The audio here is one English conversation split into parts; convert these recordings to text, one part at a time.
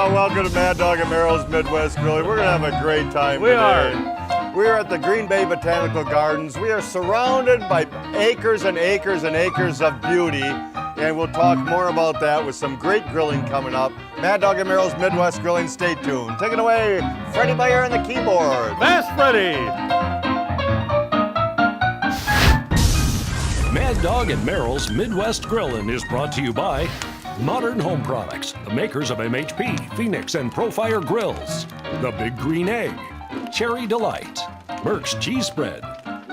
Welcome to Mad Dog and Merrill's Midwest Grilling. We're going to have a great time today. We are at the Green Bay Botanical Gardens. We are surrounded by acres and acres and acres of beauty, and we'll talk more about that with some great grilling coming up. Mad Dog and Merrill's Midwest Grilling, stay tuned. Take it away, Freddie Bayer on the keyboard. That's Freddie! Mad Dog and Merrill's Midwest Grillin' is brought to you by Modern Home Products, the makers of MHP, Phoenix, and Profire Grills, The Big Green Egg, Cherry Delight, Merck's Cheese Spread,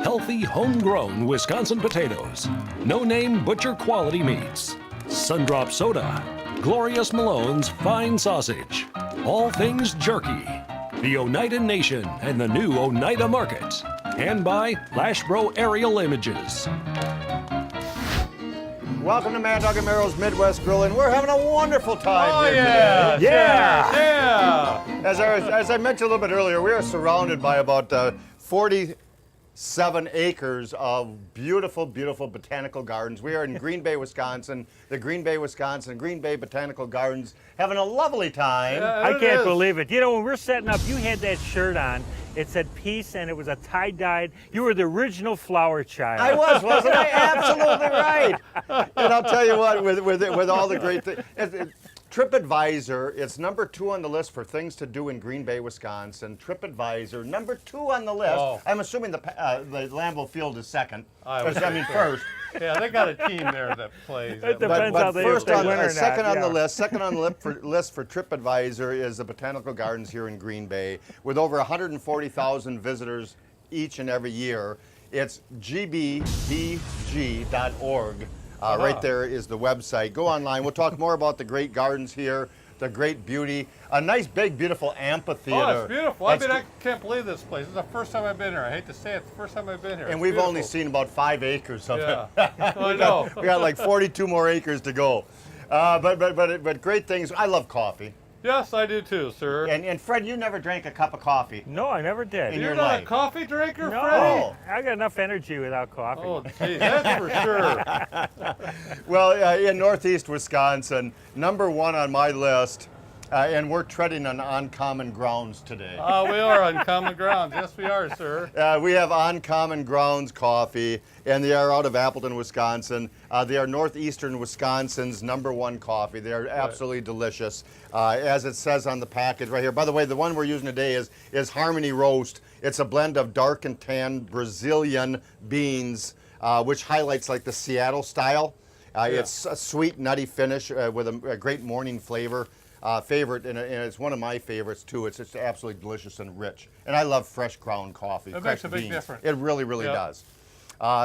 healthy homegrown Wisconsin potatoes, no-name butcher quality meats, Sundrop Soda, Glorious Malone's Fine Sausage, All Things Jerky, the Oneida Nation and the new Oneida Market, and by Lashbro Aerial Images. Welcome to Mad Dog and Merrill's Midwest Grilling. We're having a wonderful time here yeah. today. Yeah! As I mentioned a little bit earlier, we are surrounded by about 47 acres of beautiful, beautiful botanical gardens. We are in Green Bay, Wisconsin, the Green Bay Botanical Gardens, having a lovely time. Yeah, I can't believe it. You know, when we're setting up, you had that shirt on. It said peace, and it was a tie-dyed. You were the original flower child. I was, wasn't I? Absolutely right. And I'll tell you what, with all the great things, TripAdvisor, it's number 2 on the list for things to do in Green Bay, Wisconsin. TripAdvisor, number 2 on the list. Oh. I'm assuming the Lambeau Field is second. I mean first. Yeah, they got a team there that plays. It depends how they first win on or not, second on the yeah. list, list for TripAdvisor is the Botanical Gardens here in Green Bay, with over 140,000 visitors each and every year. It's gbbg.org. Right there is the website. Go online. We'll talk more about the great gardens here, the great beauty, a nice, big, beautiful amphitheater. Oh, it's beautiful. I can't believe this place. This is the first time I've been here. I hate to say it, it's the first time I've been here. And we've only seen about 5 acres of it. I know. We got like 42 more acres to go. But great things. I love coffee. Yes, I do too, sir. And Fred, you never drank a cup of coffee. No, I never did. In You're your not life. a coffee drinker, No, Freddie? I got enough energy without coffee. Oh, geez, that's for sure. Well, in Northeast Wisconsin, number 1 on my list, and we're treading on uncommon grounds today. We are on common ground. Yes, we are, sir. We have Uncommon Grounds Coffee, and they are out of Appleton, Wisconsin. They are northeastern Wisconsin's number 1 coffee. They are absolutely delicious, as it says on the package right here. By the way, the one we're using today is Harmony Roast. It's a blend of dark and tan Brazilian beans, which highlights like the Seattle style. It's a sweet, nutty finish with a great morning flavor. Favorite, and it's one of my favorites too. It's just absolutely delicious and rich. And I love fresh ground coffee. It fresh makes a big beans. difference. It really, really does.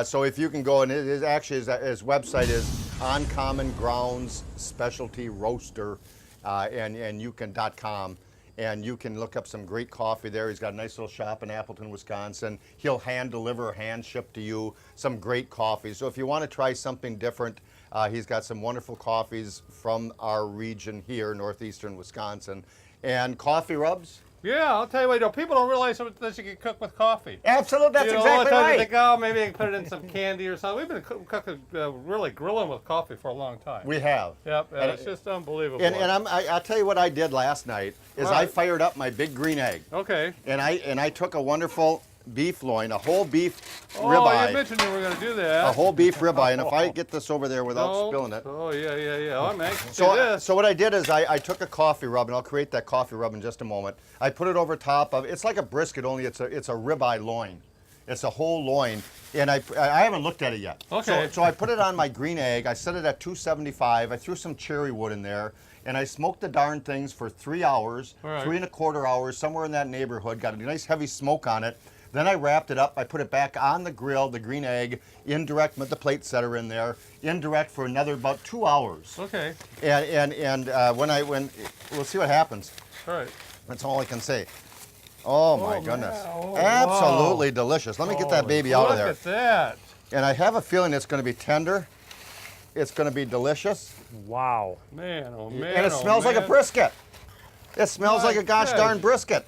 So if you can go, and his website is Uncommon Grounds Specialty Roaster, and you can.com. And you can look up some great coffee there. He's got a nice little shop in Appleton, Wisconsin. He'll hand deliver or hand ship to you some great coffee. So if you want to try something different, he's got some wonderful coffees from our region here, northeastern Wisconsin. And coffee rubs? Yeah, I'll tell you what, people don't realize that you can cook with coffee. Absolutely, that's A lot of exactly times right. you think, oh, maybe I can put it in some candy or something. We've been cooking, really grilling with coffee for a long time. We have. Yep, and it's just unbelievable. And I'll tell you what I did last night is I fired up my big green egg. Okay. And I took a wonderful beef loin, a whole beef Oh, ribeye. you mentioned you were going to do that. A whole beef ribeye, and if I get this over there without spilling it. Oh, yeah. I'm anxious to see this. So what I did is I took a coffee rub, and I'll create that coffee rub in just a moment. I put it over top of, it's like a brisket, only it's a ribeye loin. It's a whole loin, and I haven't looked at it yet. Okay. So I put it on my green egg. I set it at 275. I threw some cherry wood in there, and I smoked the darn things for 3 hours, All right. 3¼ hours, somewhere in that neighborhood. Got a nice heavy smoke on it. Then I wrapped it up. I put it back on the grill, the green egg, indirect with the plate setter in there, indirect for another about 2 hours. Okay. And when we'll see what happens. All right. That's all I can say. Oh my goodness. Oh, Absolutely wow. delicious. Let me get that baby out of there. Look at that. And I have a feeling it's going to be tender. It's going to be delicious. Wow. Man, oh man. And it smells like a brisket. It smells like a gosh My darn gosh. brisket.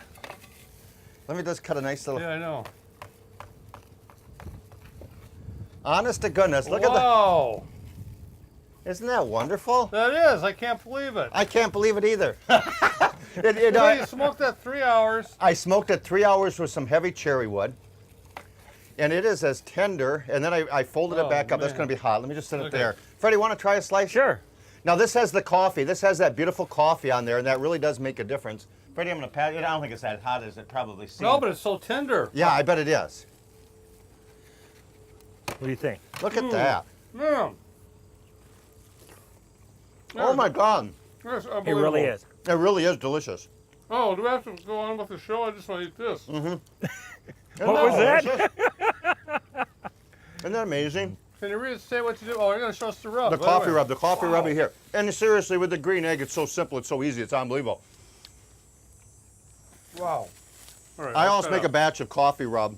Let me just cut a nice little. Yeah, I know. Honest to goodness, look at Wow. that. Isn't that wonderful? That is. I can't believe it. I can't believe it either. So you smoked that 3 hours. I smoked it 3 hours with some heavy cherry wood. And it is as tender, and then I folded it back up. That's man. going to be hot. Let me just set it Okay. there. Freddie, want to try a slice? Sure. Now this has the coffee. This has that beautiful coffee on there, and that really does make a difference. Freddie, I'm going to pat it. I don't think it's that hot as it probably seems. No, but it's so tender. Yeah, I bet it is. What do you think? Look at that. Yeah. Oh my God. That's It unbelievable. really is. It really is delicious. Oh, do we have to go on with the show? I just want to eat this. Isn't What was that? delicious? Isn't that amazing? Can you really say what you do? Oh, you're going to show us the rub. The By coffee way. rub, the coffee rub here. And seriously, with the green egg, it's so simple, it's so easy, it's unbelievable. Wow. All right, I I'll always shut make a up. batch of coffee rub,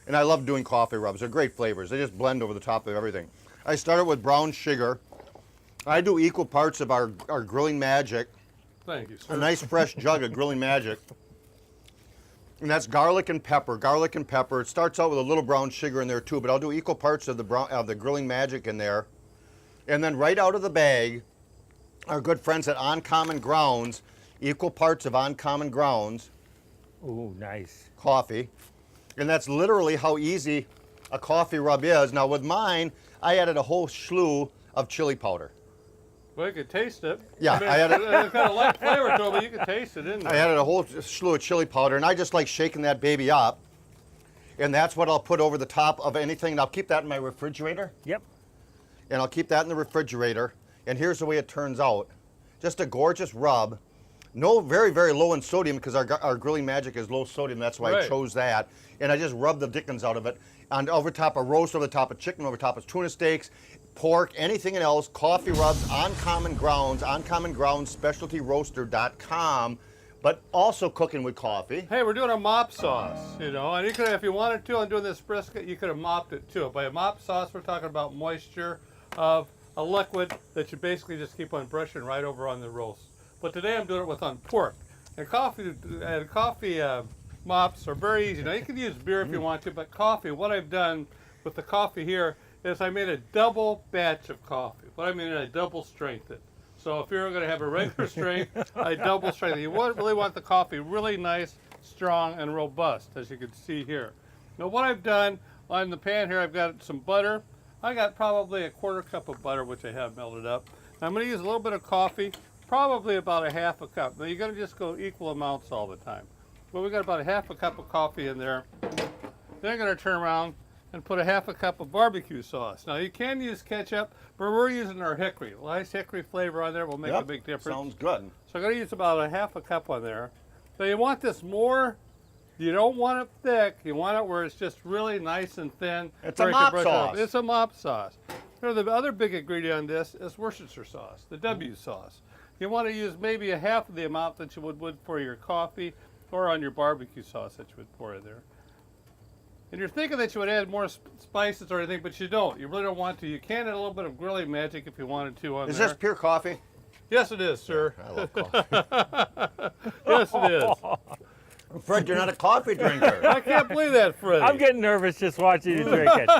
and I love doing coffee rubs. They're great flavors. They just blend over the top of everything. I started with brown sugar. I do equal parts of our Grilling Magic, Thank you, sir. a nice fresh jug of Grilling Magic. And that's garlic and pepper, garlic and pepper. It starts out with a little brown sugar in there too, but I'll do equal parts of the Grilling Magic in there. And then right out of the bag, our good friends at Uncommon Grounds, equal parts of Uncommon Grounds Ooh, nice. coffee. And that's literally how easy a coffee rub is. Now with mine, I added a whole slew of chili powder. Well, you can taste it. Yeah, I mean, I had it. It's got a light flavor to it, but you can taste it, isn't it? I added a whole slew of chili powder, and I just like shaking that baby up. And that's what I'll put over the top of anything. And I'll keep that in my refrigerator. Yep. And I'll keep that in the refrigerator. And here's the way it turns out. Just a gorgeous rub. No, very, very low in sodium because our Grilling Magic is low sodium. That's why I Right. chose that. And I just rub the dickens out of it. And over top of roast, over the top of chicken, over top of tuna steaks, pork, anything else, coffee rubs, Uncommon Grounds, specialtyroaster.com, but also cooking with coffee. Hey, we're doing a mop sauce, you know, and you could, if you wanted to, on doing this brisket, you could have mopped it too. By a mop sauce, we're talking about moisture of a liquid that you basically just keep on brushing right over on the roast. But today I'm doing it with on pork. And coffee mops are very easy. Now you can use beer if you want to, but coffee, what I've done with the coffee here is I made a double batch of coffee. What I mean is I double strength it. So if you're going to have a regular strength, I double strength it. You really want the coffee really nice, strong, and robust, as you can see here. Now what I've done on the pan here, I've got some butter. I got probably a 1/4 cup of butter, which I have melted up. Now I'm going to use a little bit of coffee, probably about a 1/2 cup. Now you're going to just go equal amounts all the time. Well, we got about a 1/2 cup of coffee in there. Then I'm going to turn around and put a 1/2 cup of barbecue sauce. Now you can use ketchup, but we're using our hickory. Nice hickory flavor on there will make a Yep, big difference. sounds good. So I'm going to use about a 1/2 cup on there. Now you want this more, you don't want it thick, you want it where it's just really nice and thin. It's where a you can mop brush it off. sauce. It's a mop sauce. You know, the other big ingredient on this is Worcestershire sauce, the W sauce. You want to use maybe a 1/2 of the amount that you would for your coffee or on your barbecue sauce that you would pour in there. And you're thinking that you would add more spices or anything, but you don't. You really don't want to. You can add a little bit of Grilling Magic if you wanted to on Is there. this pure coffee? Yes, it is, sir. I love coffee. Yes, it is. Fred, you're not a coffee drinker. I can't believe that, Freddie. I'm getting nervous just watching you drink it.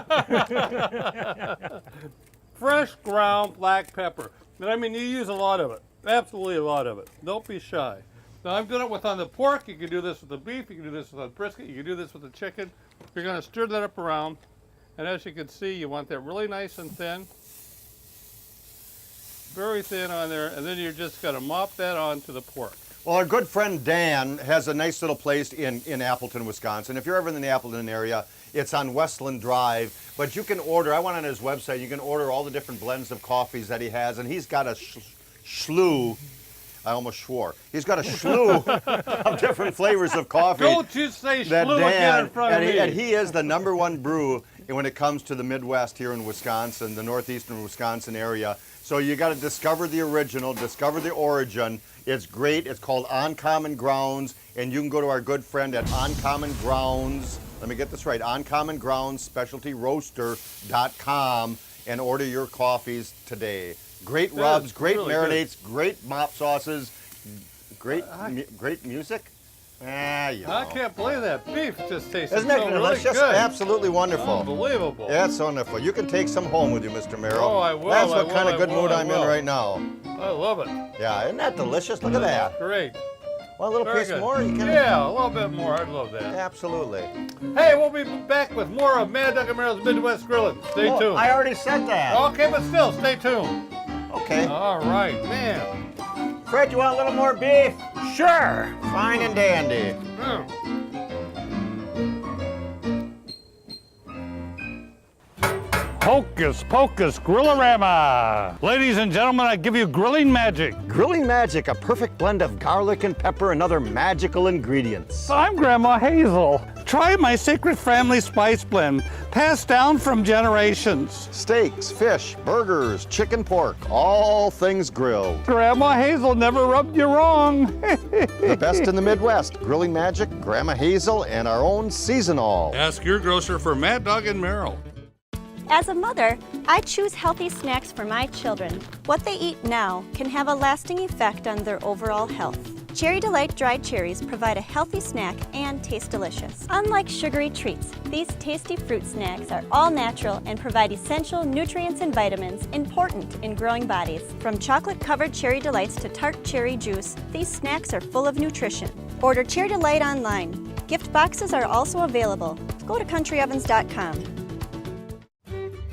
Fresh ground black pepper. And I mean, you use a lot of it. Absolutely a lot of it. Don't be shy. Now, I'm doing it with on the pork. You can do this with the beef. You can do this with the brisket. You can do this with the chicken. You're going to stir that up around. And as you can see, you want that really nice and thin. Very thin on there. And then you're just going to mop that onto the pork. Well, our good friend Dan has a nice little place in Appleton, Wisconsin. If you're ever in the Appleton area, it's on Westland Drive. But you can order, I went on his website, you can order all the different blends of coffees that he has, and he's got a slew, I almost swore, he's got a slew of different flavors of coffee. Don't you say that slew again in Dan, front of me. and he is the #1 brew when it comes to the Midwest here in Wisconsin, the northeastern Wisconsin area. So you got to discover the original, discover the origin. It's great. It's called Uncommon Grounds, and you can go to our good friend at Uncommon Grounds. Let me get this right. Uncommon Grounds specialtyroaster.com and order your coffees today. Great That rubs, is great really marinades, great mop sauces, great music. You I know. can't believe that. Beef just tastes Isn't so that really delicious? good. Absolutely wonderful. Unbelievable. That's wonderful. You can take some home with you, Mr. Merrill. Oh, I will, That's I what will, kind I of good will, mood I I'm in will. right now. I love it. Yeah, isn't that delicious? Look at that. Great. Well, a little Very piece good. more, you can. Yeah, a little bit more. I'd love that. Absolutely. Hey, we'll be back with more of Mad Dog and Merrill's Midwest Grilling. Stay Oh, tuned. I already said that. Okay, but still, stay tuned. Okay. All right, man. Fred, you want a little more beef? Sure. Fine and dandy. Mm. Hocus Pocus Grillorama. Ladies and gentlemen, I give you grilling magic. Grilling magic, a perfect blend of garlic and pepper and other magical ingredients. I'm Grandma Hazel. Try my secret family spice blend, passed down from generations. Steaks, fish, burgers, chicken, pork, all things grilled. Grandma Hazel never rubbed you wrong. The best in the Midwest. Grilling magic, Grandma Hazel, and our own seasonal. Ask your grocer for Mad Dog and Merrill. As a mother, I choose healthy snacks for my children. What they eat now can have a lasting effect on their overall health. Cherry Delight dried cherries provide a healthy snack and taste delicious. Unlike sugary treats, these tasty fruit snacks are all natural and provide essential nutrients and vitamins important in growing bodies. From chocolate-covered Cherry Delights to tart cherry juice, these snacks are full of nutrition. Order Cherry Delight online. Gift boxes are also available. Go to countryovens.com.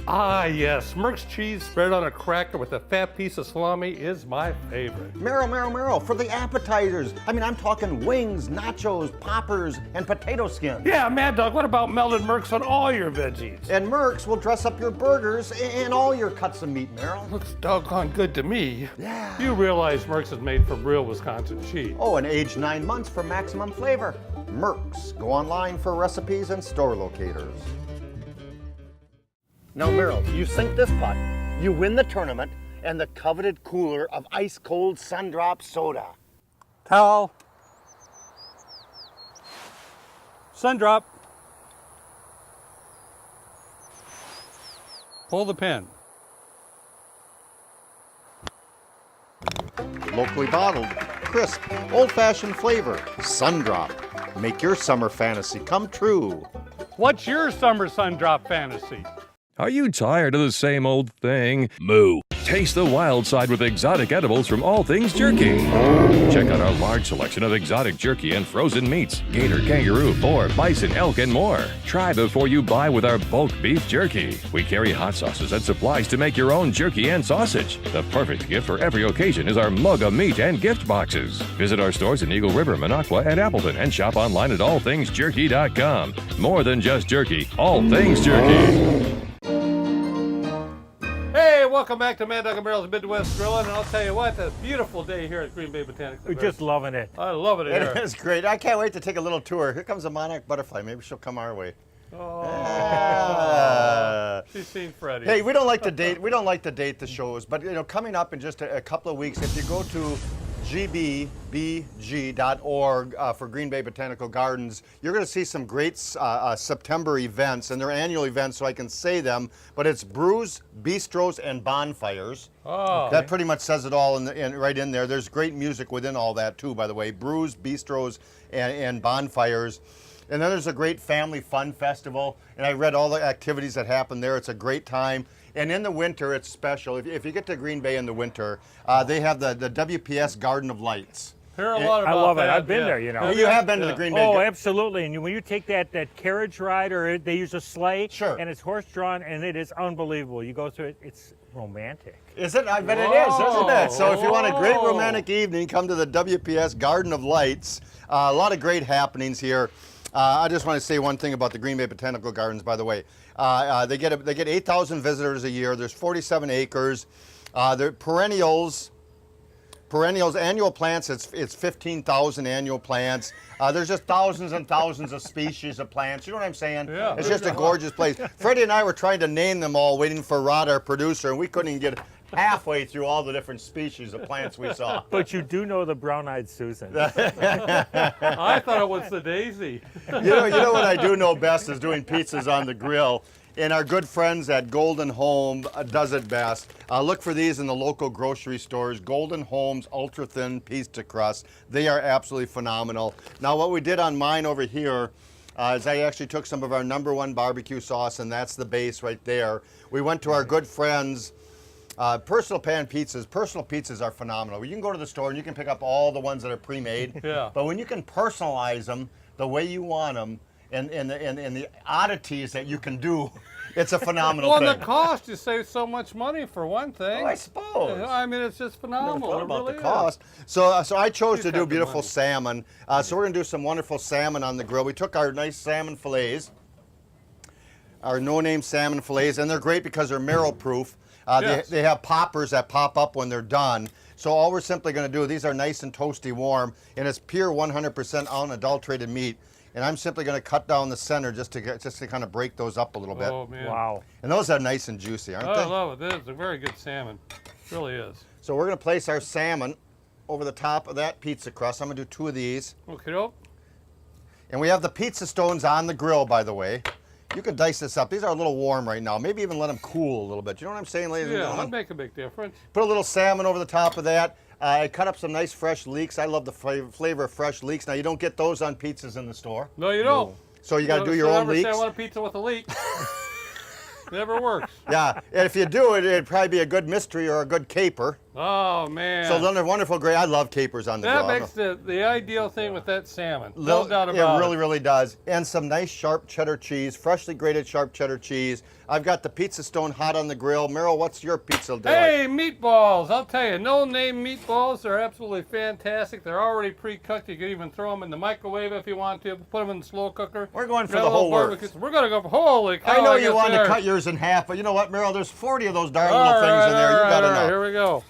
Ah, yes, Merck's cheese spread on a cracker with a fat piece of salami is my favorite. Merrill, for the appetizers. I mean, I'm talking wings, nachos, poppers, and potato skins. Yeah, Mad Dog, what about melted Merck's on all your veggies? And Merck's will dress up your burgers and all your cuts of meat, Merrill. Looks doggone good to me. Yeah. You realize Merck's is made from real Wisconsin cheese. Oh, and aged 9 months for maximum flavor. Merck's. Go online for recipes and store locators. Now, Merrill, you sink this putt, you win the tournament, and the coveted cooler of ice-cold Sundrop soda. Towel. Sundrop. Pull the pin. Locally bottled, crisp, old-fashioned flavor. Sundrop. Make your summer fantasy come true. What's your summer Sundrop fantasy? Are you tired of the same old thing? Moo. Taste the wild side with exotic edibles from All Things Jerky. Check out our large selection of exotic jerky and frozen meats. Gator, kangaroo, boar, bison, elk, and more. Try before you buy with our bulk beef jerky. We carry hot sauces and supplies to make your own jerky and sausage. The perfect gift for every occasion is our mug of meat and gift boxes. Visit our stores in Eagle River, Minocqua, and Appleton, and shop online at allthingsjerky.com. More than just jerky, all things jerky. Hey, welcome back to Mad Dog and Merrill's Midwest Grilling, and I'll tell you what, it's a beautiful day here at Green Bay Botanical. We're just loving it. I love it here. It is great. I can't wait to take a little tour. Here comes a monarch butterfly. Maybe she'll come our way. Oh, she's seen Freddie. Hey, we don't like to date. We don't like to date the shows, but you know, coming up in just a couple of weeks, if you go to gbbg.org for Green Bay Botanical Gardens, you're going to see some great September events, and they're annual events, so I can say them. But it's brews, bistros, and bonfires. Oh, That pretty much says it all right in there. There's great music within all that too, by the way. Brews, bistros, and bonfires. And then there's a great family fun festival, and I read all the activities that happen there. It's a great time. And in the winter, it's special. If you get to Green Bay in the winter, they have the WPS Garden of Lights. hear a lot about I love it. that, I've been yeah. there, you know. You have been to the Green Bay. Oh, absolutely. And when you take that carriage ride, or they use a sleigh, Sure. and it's horse-drawn, and it is unbelievable. You go through it, it's romantic. Is it? I bet it is, isn't it? So if you want a great Whoa. romantic evening, come to the WPS Garden of Lights. A lot of great happenings here. I just want to say one thing about the Green Bay Botanical Gardens, by the way. They get 8,000 visitors a year. There's 47 acres. They're perennials, annual plants, it's 15,000 annual plants. There's just thousands and thousands of species of plants. You know what I'm saying? Yeah. It's just a gorgeous place. Freddie and I were trying to name them all, waiting for Rod, our producer, and we couldn't even get halfway through all the different species of plants we saw. But you do know the brown-eyed Susan. I thought it was the daisy. You know what I do know best is doing pizzas on the grill. And our good friends at Golden Home does it best. Look for these in the local grocery stores. Golden Home's Ultra Thin Pizza Crust. They are absolutely phenomenal. Now what we did on mine over here is I actually took some of our #1 barbecue sauce, and that's the base right there. We went to our good friends Personal pan pizzas, personal pizzas are phenomenal. You can go to the store and you can pick up all the ones that are pre-made. Yeah. But when you can personalize them the way you want them and the oddities that you can do, it's a phenomenal Well, thing. the cost, you save so much money for one thing. Oh, I suppose. I mean, it's just Never phenomenal. thought It about really the is. cost. So I chose Just to do have the beautiful money. salmon. So we're gonna do some wonderful salmon on the grill. We took our nice salmon fillets, our no-name salmon fillets, and they're great because they're marrow-proof. Yes. They have poppers that pop up when they're done. So all we're simply gonna do, these are nice and toasty warm, and it's pure 100% unadulterated meat. And I'm simply gonna cut down the center just to kind of break those up a little bit. Oh, man. Wow. And those are nice and juicy, aren't I they? love it. This is a very good salmon. It really is. So we're gonna place our salmon over the top of that pizza crust. I'm gonna do 2 of these. Okay, doke. And we have the pizza stones on the grill, by the way. You can dice this up. These are a little warm right now. Maybe even let them cool a little bit. You know what I'm saying, ladies and Yeah, gentlemen? that'd make a big difference. Put a little salmon over the top of that. I cut up some nice fresh leeks. I love the flavor of fresh leeks. Now, you don't get those on pizzas in the store. No, you don't. So you got to do your Don't own ever say leeks. I want a pizza with a leak. Never works. Yeah, and if you do it, it'd probably be a good mystery or a good caper. Oh, man. So they're wonderful, great. I love capers on the that grill. makes the ideal thing with that salmon. No doubt It about really, it. really does. And some nice sharp cheddar cheese, freshly grated sharp cheddar cheese. I've got the pizza stone hot on the grill. Meryl, what's your pizza delight? Hey, meatballs! I'll tell you, no-name meatballs are absolutely fantastic. They're already pre-cooked. You can even throw them in the microwave if you want to. Put them in the slow cooker. We're going for Got the a little whole barbecue. works. We're going to go for holy cow. I know you guess wanted there. to cut yours in half, but you know what, Meryl? There's 40 of those darn All little things right, in there. You all right, got all right, enough. Here we go.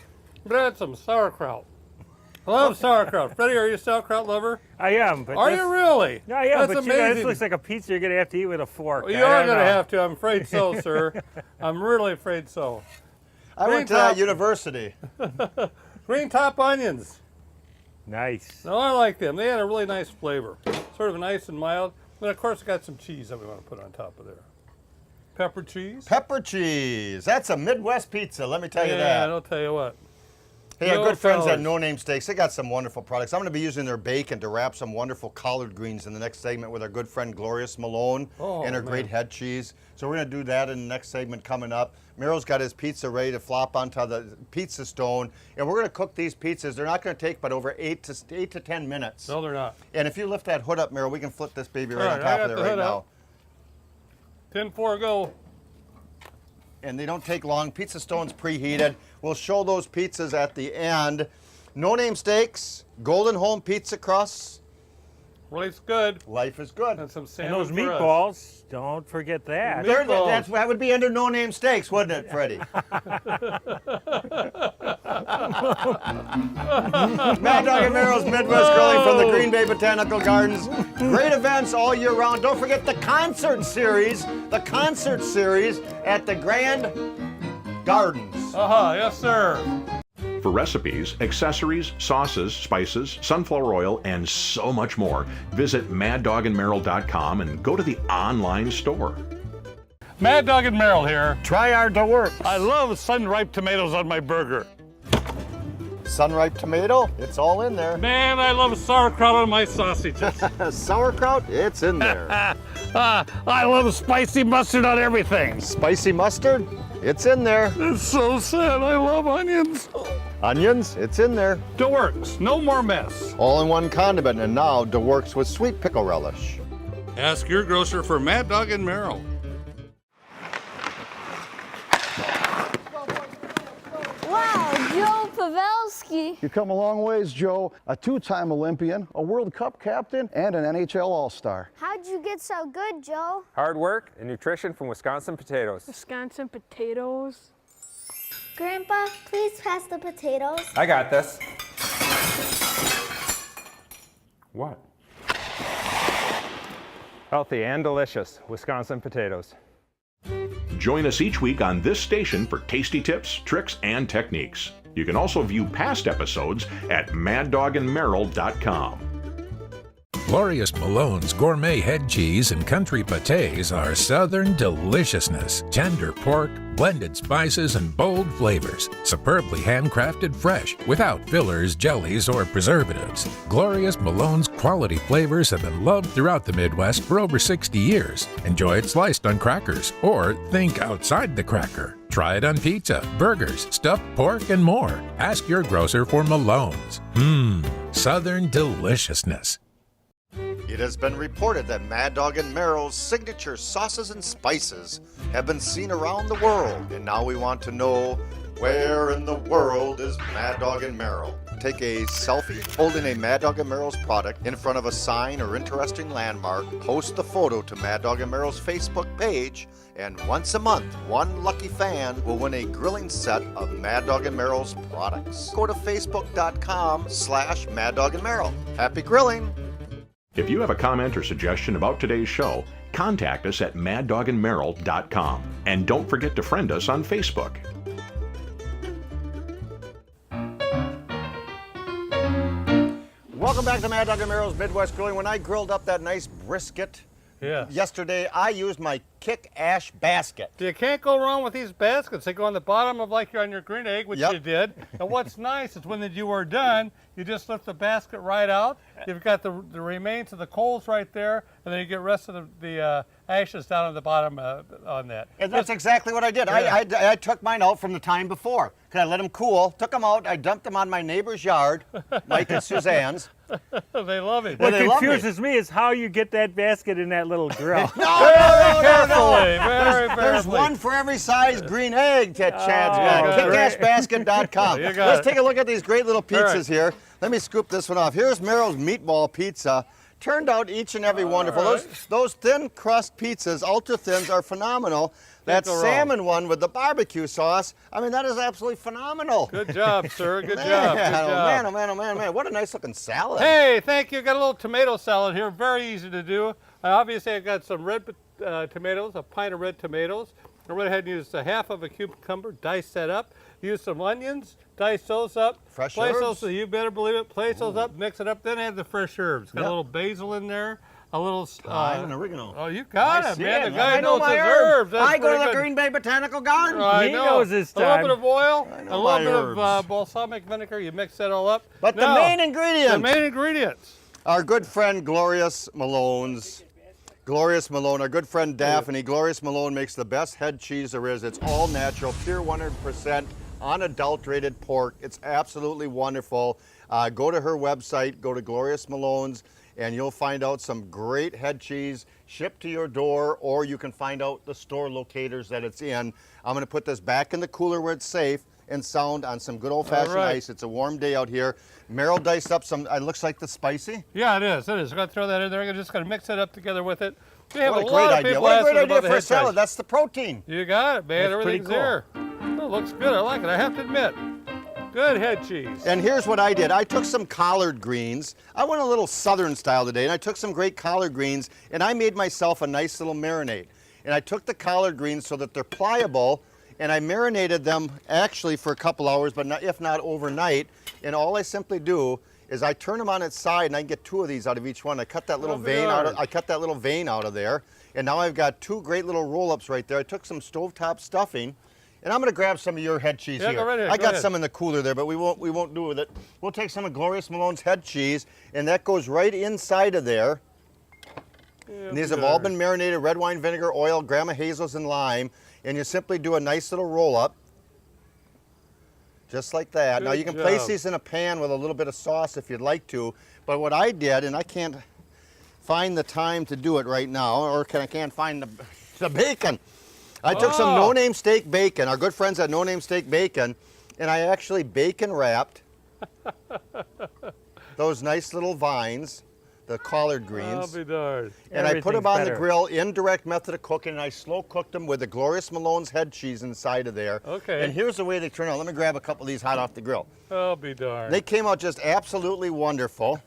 That's some sauerkraut. I love sauerkraut. Freddie, are you a sauerkraut lover? I am. But Are this- you really? No, yeah, That's but you know, amazing. this looks like a pizza you're going to have to eat with a fork. Well, you are going to have to. I'm afraid so, sir. I'm really afraid so. I Green went to that top. university. Green top onions. Nice. No, I like them. They had a really nice flavor. Sort of nice and mild. And of course, I got some cheese that we want to put on top of there. Pepper cheese. Pepper cheese. That's a Midwest pizza, let me tell you Yeah, that. I'll tell you what. Hey, our No good friends at fellas. No Name Steaks, they got some wonderful products. I'm going to be using their bacon to wrap some wonderful collard greens in the next segment with our good friend Glorious Malone Oh, and her man. great head cheese. So we're going to do that in the next segment coming up. Meryl's got his pizza ready to flop onto the pizza stone, and we're going to cook these pizzas. They're not going to take but over 8 to 10 minutes. No, they're not. And if you lift that hood up, Meryl, we can flip this baby right All on right, I top got of there the right hood now. up. 10-4 go. And they don't take long. Pizza stone's preheated. We'll show those pizzas at the end. No Name Steaks, Golden Home Pizza Crusts. Life's good. Life is good. And some And salmon those for us. meatballs, don't forget that. Meat- That would be under No Name Steaks, wouldn't it, Freddie? Mad Dog and Meryl's Midwest Grilling from the Green Bay Botanical Gardens. Great events all year round. Don't forget the concert series at the Grand Gardens. Yes, sir. For recipes, accessories, sauces, spices, sunflower oil, and so much more, visit maddogandmerrill.com and go to the online store. Mad Dog and Merrill here. Try our DeWorks. I love sun-ripe tomatoes on my burger. Sun-ripe tomato, it's all in there. Man, I love sauerkraut on my sausages. Sauerkraut, it's in there. I love spicy mustard on everything. Spicy mustard, it's in there. It's so sad. I love onions. Onions, it's in there. DeWorks, no more mess. All in one condiment, and now DeWorks with sweet pickle relish. Ask your grocer for Mad Dog and Merrill. Wow, Joe Pavelski. You come a long ways, Joe. A two-time Olympian, a World Cup captain, and an NHL All-Star. How'd you get so good, Joe? Hard work and nutrition from Wisconsin potatoes. Wisconsin potatoes. Grandpa, please pass the potatoes. I got this. What? Healthy and delicious Wisconsin potatoes. Join us each week on this station for tasty tips, tricks, and techniques. You can also view past episodes at maddogandmerrill.com. Glorious Malone's gourmet head cheese and country pâtés are southern deliciousness. Tender pork, blended spices, and bold flavors. Superbly handcrafted fresh, without fillers, jellies, or preservatives. Glorious Malone's quality flavors have been loved throughout the Midwest for over 60 years. Enjoy it sliced on crackers, or think outside the cracker. Try it on pizza, burgers, stuffed pork, and more. Ask your grocer for Malone's. Southern deliciousness. It has been reported that Mad Dog and Merrill's signature sauces and spices have been seen around the world, and now we want to know, where in the world is Mad Dog and Merrill? Take a selfie holding a Mad Dog and Merrill's product in front of a sign or interesting landmark, post the photo to Mad Dog and Merrill's Facebook page, and once a month, one lucky fan will win a grilling set of Mad Dog and Merrill's products. Go to facebook.com/Mad Dog and Merrill. Happy grilling! If you have a comment or suggestion about today's show, contact us at maddogandmerrill.com. And don't forget to friend us on Facebook. Welcome back to Mad Dog and Merrill's Midwest Grilling. When I grilled up that nice brisket yesterday, I used my Kick Ash basket. You can't go wrong with these baskets. They go on the bottom of like you're on your green egg, which you did. And what's nice is when you are done, you just lift the basket right out. You've got the remains of the coals right there, and then you get the rest of the ashes down on the bottom on that. And that's exactly what I did. I took mine out from the time before. I let them cool, took them out, I dumped them on my neighbor's yard, Mike and Suzanne's. They love it. What confuses me is how you get that basket in that little grill. There's one for every size green egg that Chad's got. KickAshBasket.com. Let's take a look at these great little pizzas here. Let me scoop this one off. Here's Merrill's meatball pizza. Turned out each and every wonderful. Those thin crust pizzas, ultra thins, are phenomenal. That salmon one with the barbecue sauce, I mean, that is absolutely phenomenal. Good job, sir. Good job. Good job. Oh, man. What a nice looking salad. Hey, thank you. Got a little tomato salad here. Very easy to do. Obviously, I got some red tomatoes, a pint of red tomatoes. I went ahead and used a half of a cucumber, diced that up. Use some onions, dice those up. Fresh place herbs? Those, you better believe it. Place those up, mix it up, then add the fresh herbs. Got a little basil in there, a little thyme and oregano. Oh, you got it, man. The guy I know knows my his herbs. I go to the Green Bay Botanical Garden. He knows his time. A little bit of oil, a little bit herbs. of balsamic vinegar. You mix that all up. But the main ingredient. The main ingredients. Our good friend Glorious Malone, our good friend Daphne. Glorious Malone makes the best head cheese there is. It's all natural, pure 100%, unadulterated pork. It's absolutely wonderful. Go to her website, go to Glorious Malone's, and you'll find out some great head cheese shipped to your door, or you can find out the store locators that it's in. I'm going to put this back in the cooler where it's safe and sound on some good old-fashioned ice. It's a warm day out here. Merrill diced up some, it looks like the spicy. Yeah, it is. I'm going to throw that in there. I'm just going to mix it up together with it. What a great idea. What a great idea for a salad. That's the protein. You got it, man. Everything's there. Oh, it looks good. I like it. I have to admit. Good head cheese. And here's what I did. I took some collard greens. I went a little southern style today, and I took some great collard greens, and I made myself a nice little marinade. And I took the collard greens so that they're pliable, and I marinated them actually for a couple hours, but not, if not overnight. And all I simply do is I turn them on its side, and I get two of these out of each one. I cut that little vein out. I cut that little vein out of there, and now I've got two great little roll-ups right there. I took some stovetop stuffing, and I'm going to grab some of your head cheese here. Go right ahead, I got some in the cooler there, but we won't do with it. We'll take some of Glorious Malone's head cheese, and that goes right inside of there. And these have all been marinated: red wine vinegar, oil, gram of hazels, and lime. And you simply do a nice little roll-up, just like that. Now you can place these in a pan with a little bit of sauce if you'd like to. But what I did, and I can't find the time to do it right now, or I can't find the bacon. I took some No Name Steak bacon, our good friends at No Name Steak Bacon, and I actually bacon wrapped those nice little vines, the collard greens. I'll be darned. And I put them on the grill, indirect method of cooking, and I slow cooked them with the Glorious Malone's head cheese inside of there. Okay. And here's the way they turn out. Let me grab a couple of these hot off the grill. I'll be darned. They came out just absolutely wonderful.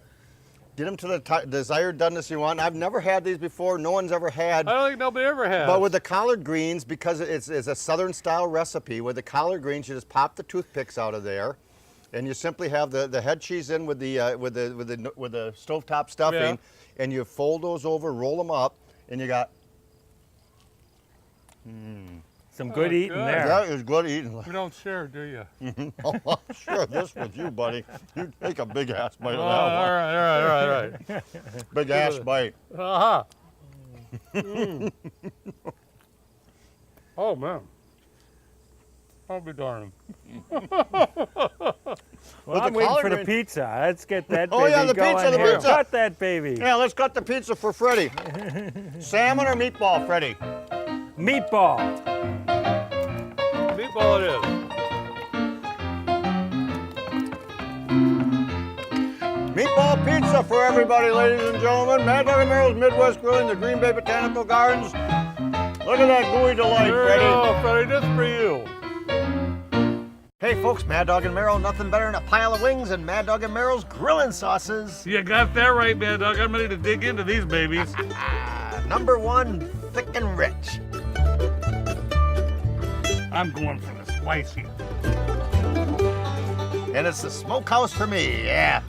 Get them to the desired doneness you want. I've never had these before. No one's ever had. I don't think nobody ever has. But with the collard greens, because it's a southern style recipe, with the collard greens, you just pop the toothpicks out of there, and you simply have the head cheese in with the stovetop stuffing, and you fold those over, roll them up, and you got some good eating there. That is good eating. You don't share, do you? Oh, I'll share this with you, buddy. You take a big ass bite of that one. All right. Big ass bite. Uh-huh. Oh, man. I'll be darned. Well, I'm waiting for the pizza. Let's get that baby Oh, yeah, the going pizza, the here. pizza. Cut that baby. Yeah, let's cut the pizza for Freddie. Salmon or meatball, Freddie? Meatball. Meatball it is. Meatball pizza for everybody, ladies and gentlemen. Mad Dog and Merrill's Midwest Grilling, the Green Bay Botanical Gardens. Look at that gooey delight, Freddie. Oh, Freddie, just for you. Hey folks, Mad Dog and Merrill, nothing better than a pile of wings and Mad Dog and Merrill's grilling sauces. You got that right, Mad Dog. I'm ready to dig into these babies. Number one, thick and rich. I'm going for the spicy. And it's the smokehouse for me, yeah.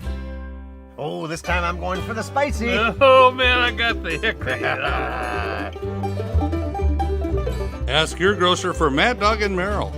Oh, this time I'm going for the spicy. Oh, man, I got the hickory. Ask your grocer for Mad Dog and Merrill.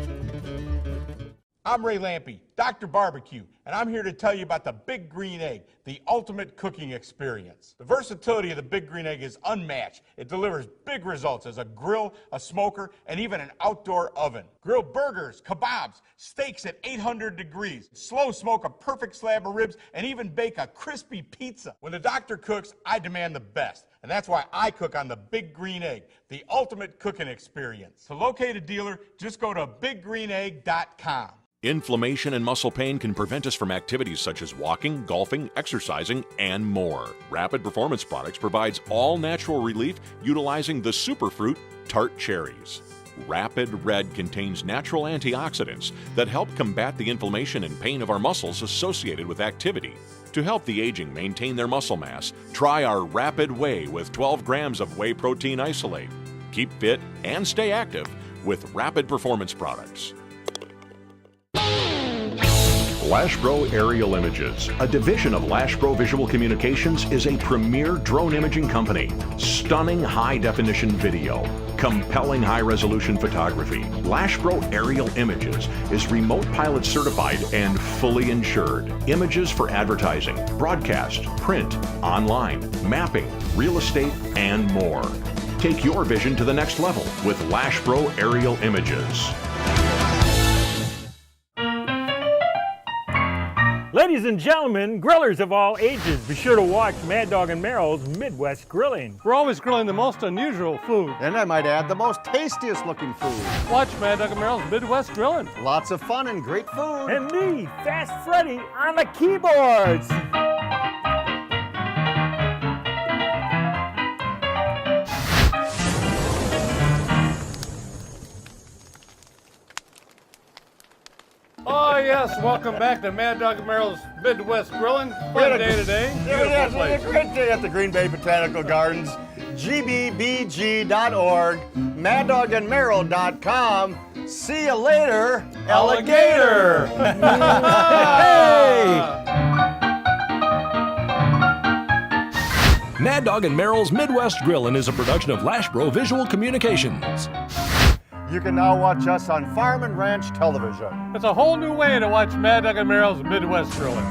I'm Ray Lampe, Dr. Barbecue, and I'm here to tell you about the Big Green Egg, the ultimate cooking experience. The versatility of the Big Green Egg is unmatched. It delivers big results as a grill, a smoker, and even an outdoor oven. Grill burgers, kebabs, steaks at 800 degrees, slow smoke a perfect slab of ribs, and even bake a crispy pizza. When the doctor cooks, I demand the best. And that's why I cook on the Big Green Egg, the ultimate cooking experience. To locate a dealer, just go to biggreenegg.com. Inflammation and muscle pain can prevent us from activities such as walking, golfing, exercising, and more. Rapid Performance Products provides all natural relief utilizing the superfruit tart cherries. Rapid Red contains natural antioxidants that help combat the inflammation and pain of our muscles associated with activity. To help the aging maintain their muscle mass, try our Rapid Whey with 12 grams of whey protein isolate. Keep fit and stay active with Rapid Performance Products. Lashbro Aerial Images, a division of Lashbro Visual Communications, is a premier drone imaging company. Stunning high-definition video, compelling high-resolution photography. Lashbro Aerial Images is remote pilot certified and fully insured. Images for advertising, broadcast, print, online, mapping, real estate, and more. Take your vision to the next level with Lashbro Aerial Images. Ladies and gentlemen, grillers of all ages, be sure to watch Mad Dog and Merrill's Midwest Grilling. We're always grilling the most unusual food. And I might add, the most tastiest looking food. Watch Mad Dog and Merrill's Midwest Grilling. Lots of fun and great food. And me, Fast Freddy, on the keyboards. Oh, yes, welcome back to Mad Dog and Merrill's Midwest Grilling. Fun day today. It was a great day at the Green Bay Botanical Gardens. GBBG.org, maddogandmerrill.com. See you later, alligator. Hey! Mad Dog and Merrill's Midwest Grillin' is a production of Lashbro Visual Communications. You can now watch us on Farm and Ranch Television. It's a whole new way to watch Mad Dog and Merrill's Midwest Grilling.